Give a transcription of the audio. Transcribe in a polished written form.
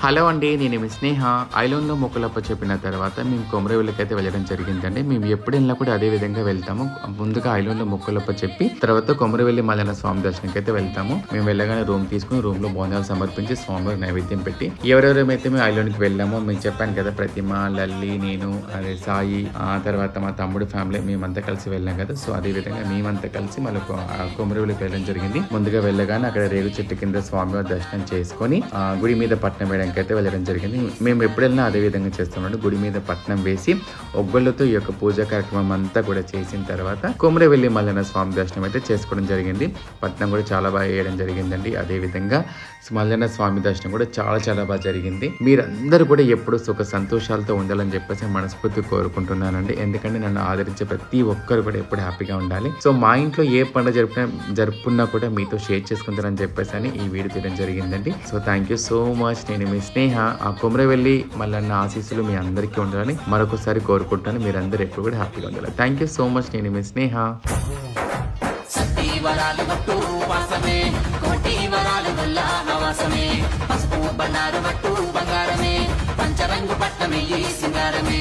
Hello అండి, నేను మీ స్నేహ. ఐలాండ్‌లో మొక్కులప్ప చెప్పిన తర్వాత మేము కొమరవెల్లికైతే వెళ్ళడం జరిగిందండి. మేము ఎప్పుడు వెళ్ళినా కూడా అదే విధంగా వెళ్తాము. ముందుగా ఐలాండ్‌లో మొక్కులప్ప చెప్పి తర్వాత కొమరవెల్లి మల్లన్న స్వామి దర్శనంకైతే వెళ్తాము. మేము వెళ్ళగానే రూమ్ తీసుకొని రూమ్‌లో భోజనాలు సమర్పించి స్వామివారికి నైవేద్యం పెట్టి ఎవరెవరైతే మేము ఐలాండ్‌కి వెళ్ళామో మీకు చెప్పాను కదా, ప్రతిమ, లల్లి, నేను, అదే సాయి, ఆ తర్వాత మా తమ్ముడు ఫ్యామిలీ మేమంతా కలిసి వెళ్ళాం కదా. సో అదే విధంగా మేమంతా కలిసి మళ్ళీ కొమరవెల్లికి వెళ్ళడం జరిగింది. ముందుగా వెళ్ళగానే అక్కడ రేగు చెట్టు కింద స్వామివారి దర్శనం చేసుకొని గుడి మీద పట్నం వేయడానికి అయితే వెళ్ళడం జరిగింది. మేము ఎప్పుడు వెళ్ళినా అదే విధంగా చేస్తామండి. గుడి మీద పట్నం వేసి ఒగ్గళ్ళతో ఈ యొక్క పూజా కార్యక్రమం అంతా కూడా చేసిన తర్వాత కొమరవెల్లి మల్లన్న స్వామి దర్శనం అయితే చేసుకోవడం జరిగింది. పట్నం కూడా చాలా బాగా వేయడం జరిగిందండి. అదే విధంగా మల్లన్న స్వామి దర్శనం కూడా చాలా బాగా జరిగింది. మీరందరూ కూడా ఎప్పుడు సుఖ సంతోషాలతో ఉండాలని చెప్పేసి మనస్ఫూర్తి కోరుకుంటున్నానండి. ఎందుకంటే నన్ను ఆదరించే ప్రతి ఒక్కరు కూడా ఎప్పుడు హ్యాపీగా ఉండాలి. సో మా ఇంట్లో ఏ పండుగ జరుపుకున్నా కూడా మీతో షేర్ చేసుకుంటారని చెప్పేసి అని ఈ వీడియో తీయడం జరిగిందండి. So thank you so much. నేను మీ స్నేహ. ఆ కొమరవెల్లి మల్లన్న ఆశీస్సులు మీ అందరికీ ఉండాలని మరొకసారి కోరుకుంటాను. మీరందరూ ఎప్పుడు కూడా హ్యాపీగా ఉండాలి. Thank you so much. నేను మీ స్నేహ. పసుపు బండారు బట్టు బంగారమే పంచరంగు పట్టమే సింగారమే.